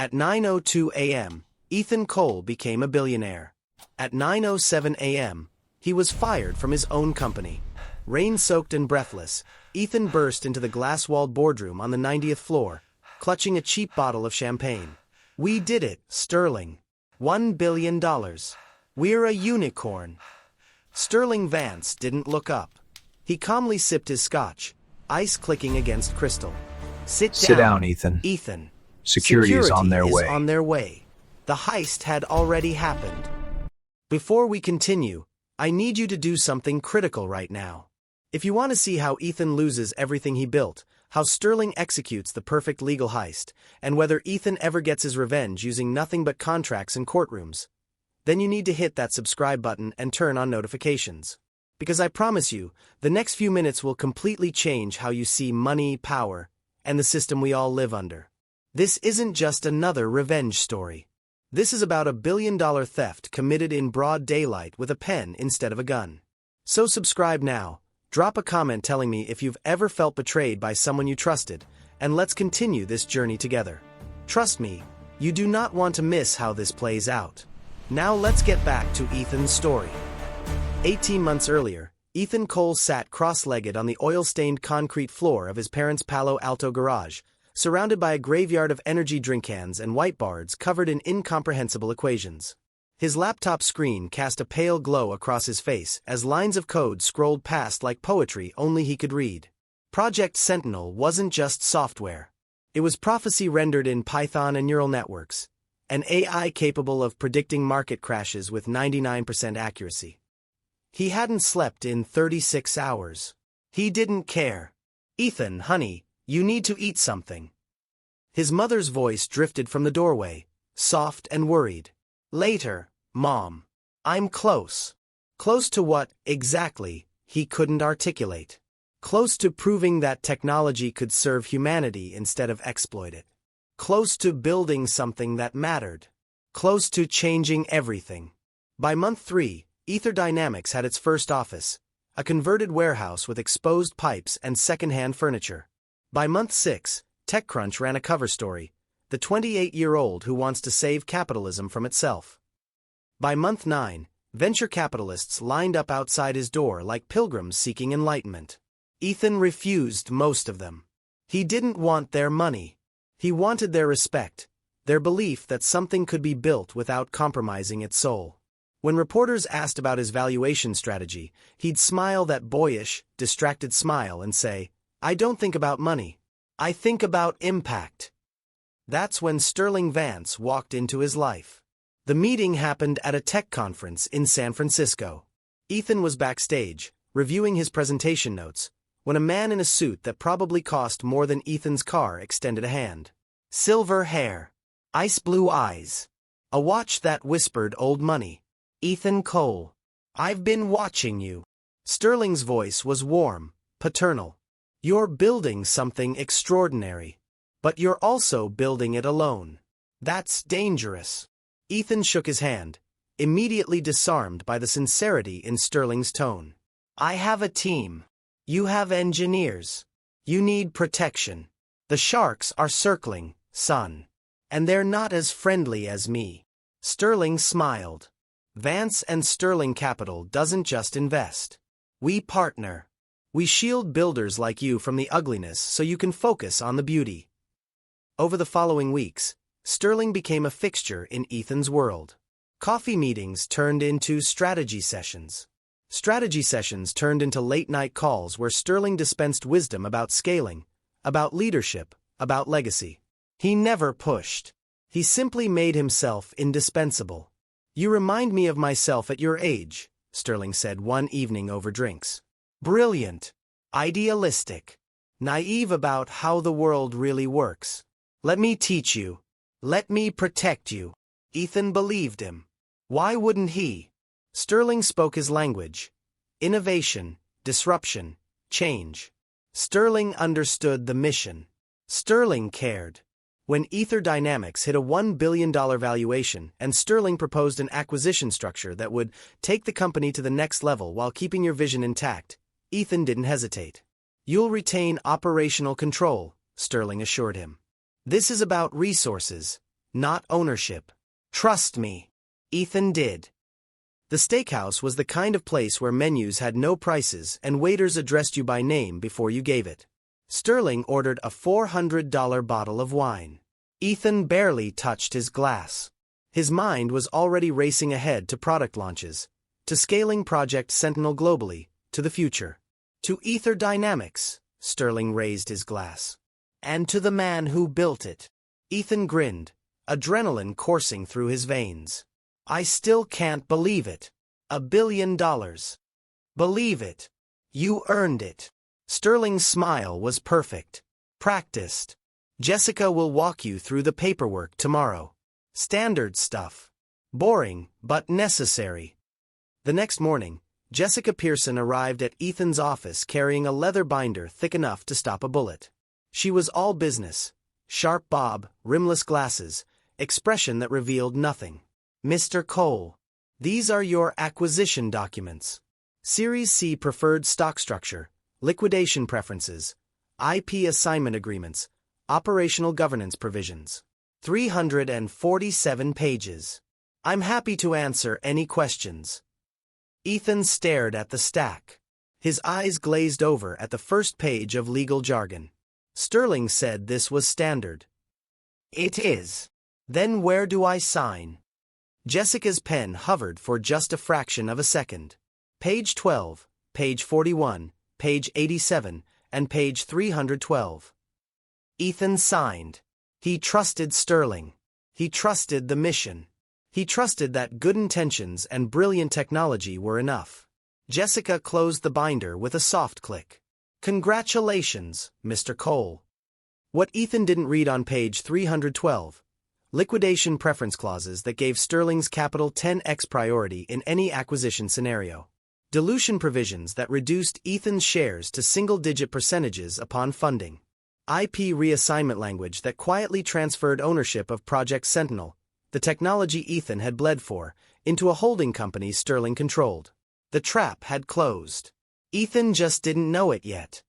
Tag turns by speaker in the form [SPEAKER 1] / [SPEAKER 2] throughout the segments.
[SPEAKER 1] At 9:02 a.m., Ethan Cole became a billionaire. At 9:07 a.m., he was fired from his own company. Rain-soaked and breathless, Ethan burst into the glass-walled boardroom on the 90th floor, clutching a cheap bottle of champagne. "We did it, Sterling. $1 billion. We're a unicorn." Sterling Vance didn't look up. He calmly sipped his scotch, ice clicking against crystal. Sit
[SPEAKER 2] down, Ethan.
[SPEAKER 1] Ethan.
[SPEAKER 2] Security is on their
[SPEAKER 1] way. The heist had already happened. Before we continue, I need you to do something critical right now. If you want to see how Ethan loses everything he built, how Sterling executes the perfect legal heist, and whether Ethan ever gets his revenge using nothing but contracts and courtrooms, then you need to hit that subscribe button and turn on notifications. Because I promise you, the next few minutes will completely change how you see money, power, and the system we all live under. This isn't just another revenge story. This is about a billion-dollar theft committed in broad daylight with a pen instead of a gun. So subscribe now, drop a comment telling me if you've ever felt betrayed by someone you trusted, and let's continue this journey together. Trust me, you do not want to miss how this plays out. Now let's get back to Ethan's story. 18 months earlier, Ethan Cole sat cross-legged on the oil-stained concrete floor of his parents' Palo Alto garage, surrounded by a graveyard of energy drink cans and whiteboards covered in incomprehensible equations. His laptop screen cast a pale glow across his face as lines of code scrolled past like poetry only he could read. Project Sentinel wasn't just software. It was prophecy rendered in Python and neural networks, an AI capable of predicting market crashes with 99% accuracy. He hadn't slept in 36 hours. He didn't care. "Ethan, honey, you need to eat something." His mother's voice drifted from the doorway, soft and worried. "Later, Mom. I'm close." Close to what, exactly, he couldn't articulate. Close to proving that technology could serve humanity instead of exploit it. Close to building something that mattered. Close to changing everything. By month 3, Ether Dynamics had its first office, a converted warehouse with exposed pipes and second-hand furniture. By month 6, TechCrunch ran a cover story, the 28-year-old who wants to save capitalism from itself. By month 9, venture capitalists lined up outside his door like pilgrims seeking enlightenment. Ethan refused most of them. He didn't want their money. He wanted their respect, their belief that something could be built without compromising its soul. When reporters asked about his valuation strategy, he'd smile that boyish, distracted smile and say, "I don't think about money. I think about impact." That's when Sterling Vance walked into his life. The meeting happened at a tech conference in San Francisco. Ethan was backstage, reviewing his presentation notes, when a man in a suit that probably cost more than Ethan's car extended a hand. Silver hair. Ice blue eyes. A watch that whispered old money. "Ethan Cole. I've been watching you." Sterling's voice was warm, paternal. "You're building something extraordinary. But you're also building it alone. That's dangerous." Ethan shook his hand, immediately disarmed by the sincerity in Sterling's tone. "I have a team. You have engineers. You need protection. The sharks are circling, son. And they're not as friendly as me." Sterling smiled. "Vance and Sterling Capital doesn't just invest. We partner. We shield builders like you from the ugliness so you can focus on the beauty." Over the following weeks, Sterling became a fixture in Ethan's world. Coffee meetings turned into strategy sessions. Strategy sessions turned into late-night calls where Sterling dispensed wisdom about scaling, about leadership, about legacy. He never pushed. He simply made himself indispensable. "You remind me of myself at your age," Sterling said one evening over drinks. "Brilliant. Idealistic. Naive about how the world really works. Let me teach you. Let me protect you." Ethan believed him. Why wouldn't he? Sterling spoke his language. Innovation, disruption, change. Sterling understood the mission. Sterling cared. When Ether Dynamics hit a $1 billion valuation and Sterling proposed an acquisition structure that would take the company to the next level while keeping your vision intact, Ethan didn't hesitate. "You'll retain operational control," Sterling assured him. "This is about resources, not ownership. Trust me. Ethan did. The steakhouse was the kind of place where menus had no prices and waiters addressed you by name before you gave it. Sterling ordered a $400 bottle of wine. Ethan barely touched his glass. His mind was already racing ahead to product launches, to scaling Project Sentinel globally, to the future. To Ether Dynamics, Sterling raised his glass. And to the man who built it. Ethan grinned, adrenaline coursing through his veins. I still can't believe it. $1 billion. Believe it. You earned it. Sterling's smile was perfect. Practiced. Jessica will walk you through the paperwork tomorrow. Standard stuff. Boring, but necessary. The next morning, Jessica Pearson arrived at Ethan's office carrying a leather binder thick enough to stop a bullet. She was all business. Sharp bob, rimless glasses, expression that revealed nothing. Mr. Cole, these are your acquisition documents. Series C preferred stock structure, liquidation preferences, IP assignment agreements, operational governance provisions. 347 pages. I'm happy to answer any questions. Ethan stared at the stack. His eyes glazed over at the first page of legal jargon. Sterling said this was standard. It is. Then where do I sign? Jessica's pen hovered for just a fraction of a second. Page 12, page 41, page 87, and page 312. Ethan signed. He trusted Sterling. He trusted the mission. He trusted that good intentions and brilliant technology were enough. Jessica closed the binder with a soft click. Congratulations, Mr. Cole. What Ethan didn't read on page 312. Liquidation preference clauses that gave Sterling's capital 10x priority in any acquisition scenario. Dilution provisions that reduced Ethan's shares to single-digit percentages upon funding. IP reassignment language that quietly transferred ownership of Project Sentinel, the technology Ethan had bled for, into a holding company Sterling controlled. The trap had closed. Ethan just didn't know it yet.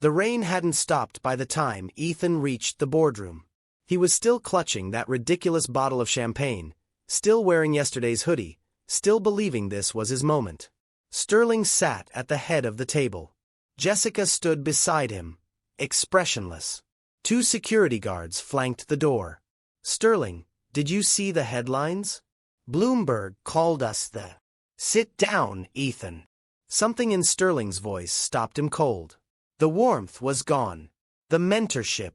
[SPEAKER 1] The rain hadn't stopped by the time Ethan reached the boardroom. He was still clutching that ridiculous bottle of champagne, still wearing yesterday's hoodie, still believing this was his moment. Sterling sat at the head of the table. Jessica stood beside him, expressionless. 2 security guards flanked the door. Sterling, did you see the headlines? Bloomberg called us the... Sit down, Ethan. Something in Sterling's voice stopped him cold. The warmth was gone. The mentorship.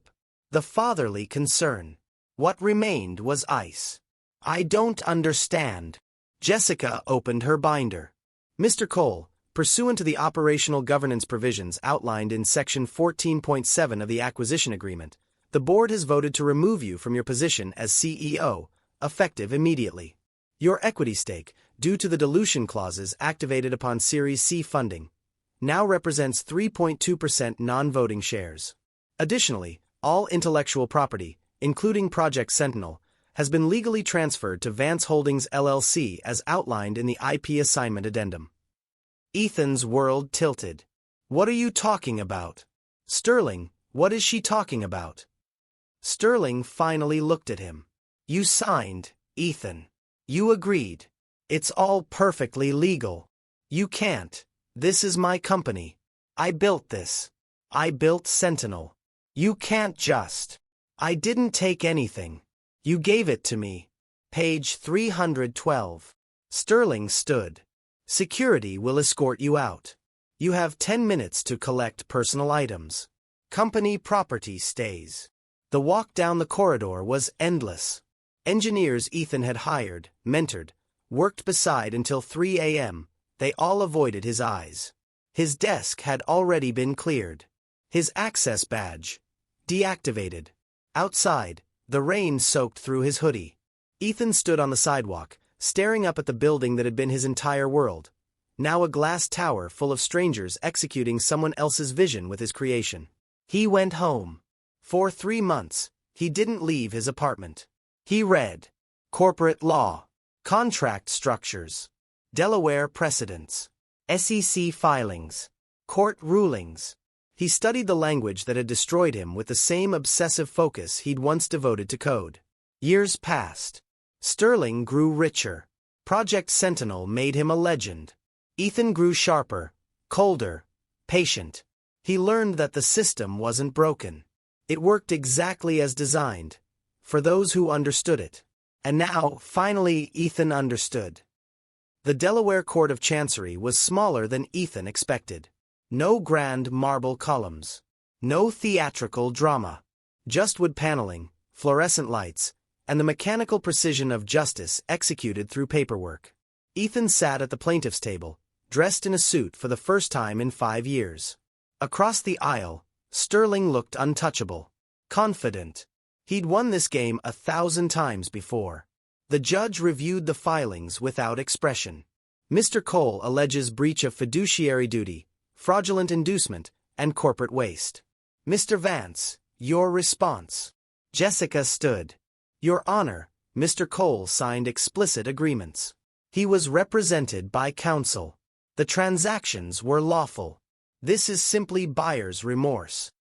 [SPEAKER 1] The fatherly concern. What remained was ice. I don't understand. Jessica opened her binder. Mr. Cole, pursuant to the operational governance provisions outlined in Section 14.7 of the acquisition agreement, the board has voted to remove you from your position as CEO, effective immediately. Your equity stake, due to the dilution clauses activated upon Series C funding, now represents 3.2% non-voting shares. Additionally, all intellectual property, including Project Sentinel, has been legally transferred to Vance Holdings LLC as outlined in the IP assignment addendum. Ethan's world tilted. What are you talking about? Sterling, what is she talking about? Sterling finally looked at him. You signed, Ethan. You agreed. It's all perfectly legal. You can't. This is my company. I built this. I built Sentinel. You can't just. I didn't take anything. You gave it to me. Page 312. Sterling stood. Security will escort you out. You have 10 minutes to collect personal items. Company property stays. The walk down the corridor was endless. Engineers Ethan had hired, mentored, worked beside until 3 a.m., they all avoided his eyes. His desk had already been cleared. His access badge deactivated. Outside, the rain soaked through his hoodie. Ethan stood on the sidewalk, staring up at the building that had been his entire world, now a glass tower full of strangers executing someone else's vision with his creation. He went home. For 3 months, he didn't leave his apartment. He read corporate law, contract structures, Delaware precedents, SEC filings, court rulings. He studied the language that had destroyed him with the same obsessive focus he'd once devoted to code. Years passed. Sterling grew richer. Project Sentinel made him a legend. Ethan grew sharper, colder, patient. He learned that the system wasn't broken. It worked exactly as designed, for those who understood it. And now, finally, Ethan understood. The Delaware Court of Chancery was smaller than Ethan expected. No grand marble columns. No theatrical drama. Just wood paneling, fluorescent lights, and the mechanical precision of justice executed through paperwork. Ethan sat at the plaintiff's table, dressed in a suit for the first time in 5 years. Across the aisle, Sterling looked untouchable, confident. He'd won this game 1,000 times before. The judge reviewed the filings without expression. Mr. Cole alleges breach of fiduciary duty, fraudulent inducement, and corporate waste. Mr. Vance, your response. Jessica stood. Your Honor, Mr. Cole signed explicit agreements. He was represented by counsel. The transactions were lawful. This is simply buyer's remorse.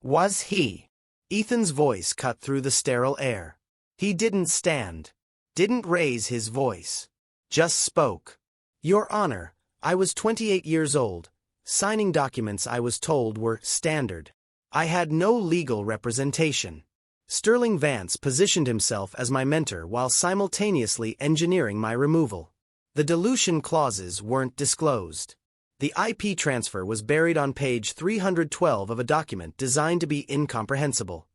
[SPEAKER 1] Was he? Ethan's voice cut through the sterile air. He didn't stand. Didn't raise his voice. Just spoke. Your Honor, I was 28 years old. Signing documents I was told were standard. I had no legal representation. Sterling Vance positioned himself as my mentor while simultaneously engineering my removal. The dilution clauses weren't disclosed. The IP transfer was buried on page 312 of a document designed to be incomprehensible.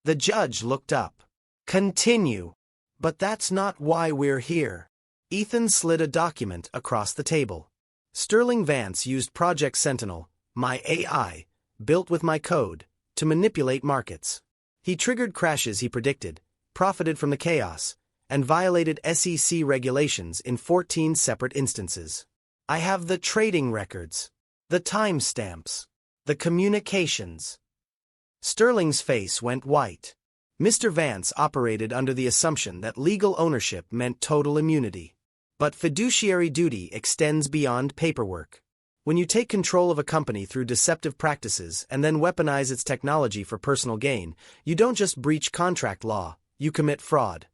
[SPEAKER 1] The judge looked up. Continue. But that's not why we're here. Ethan slid a document across the table. Sterling Vance used Project Sentinel, my AI, built with my code, to manipulate markets. He triggered crashes he predicted, profited from the chaos, and violated SEC regulations in 14 separate instances. I have the trading records, the timestamps, the communications. Sterling's face went white. Mr. Vance operated under the assumption that legal ownership meant total immunity. But fiduciary duty extends beyond paperwork. When you take control of a company through deceptive practices and then weaponize its technology for personal gain, you don't just breach contract law, you commit fraud.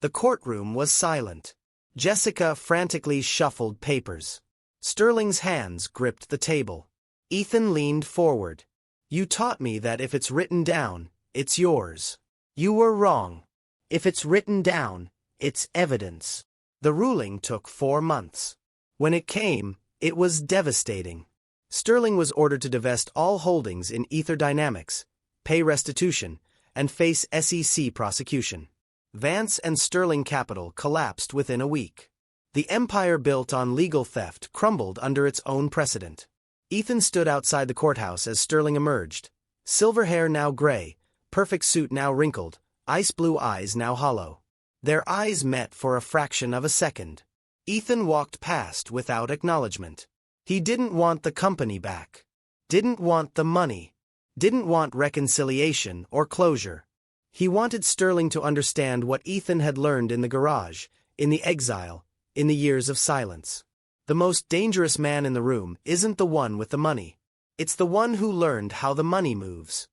[SPEAKER 1] The courtroom was silent. Jessica frantically shuffled papers. Sterling's hands gripped the table. Ethan leaned forward. You taught me that if it's written down, it's yours. You were wrong. If it's written down, it's evidence. The ruling took 4 months. When it came, it was devastating. Sterling was ordered to divest all holdings in Ether Dynamics, pay restitution, and face SEC prosecution. Vance and Sterling Capital collapsed within a week. The empire built on legal theft crumbled under its own precedent. Ethan stood outside the courthouse as Sterling emerged. Silver hair now gray, perfect suit now wrinkled, ice blue eyes now hollow. Their eyes met for a fraction of a second. Ethan walked past without acknowledgement. He didn't want the company back. Didn't want the money. Didn't want reconciliation or closure. He wanted Sterling to understand what Ethan had learned in the garage, in the exile, in the years of silence. The most dangerous man in the room isn't the one with the money. It's the one who learned how the money moves.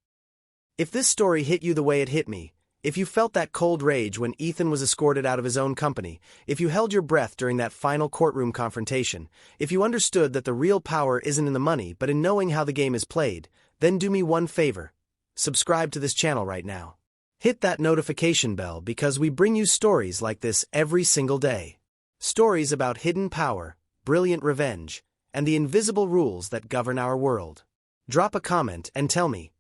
[SPEAKER 1] If this story hit you the way it hit me, if you felt that cold rage when Ethan was escorted out of his own company, if you held your breath during that final courtroom confrontation, if you understood that the real power isn't in the money but in knowing how the game is played, then do me one favor. Subscribe to this channel right now. Hit that notification bell because we bring you stories like this every single day. Stories about hidden power, brilliant revenge, and the invisible rules that govern our world. Drop a comment and tell me,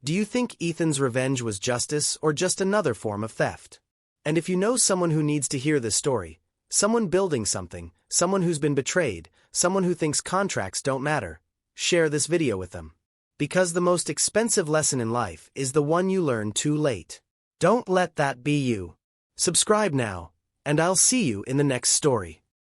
[SPEAKER 1] do you think Ethan's revenge was justice or just another form of theft? And if you know someone who needs to hear this story, someone building something, someone who's been betrayed, someone who thinks contracts don't matter, share this video with them. Because the most expensive lesson in life is the one you learn too late. Don't let that be you. Subscribe now, and I'll see you in the next story.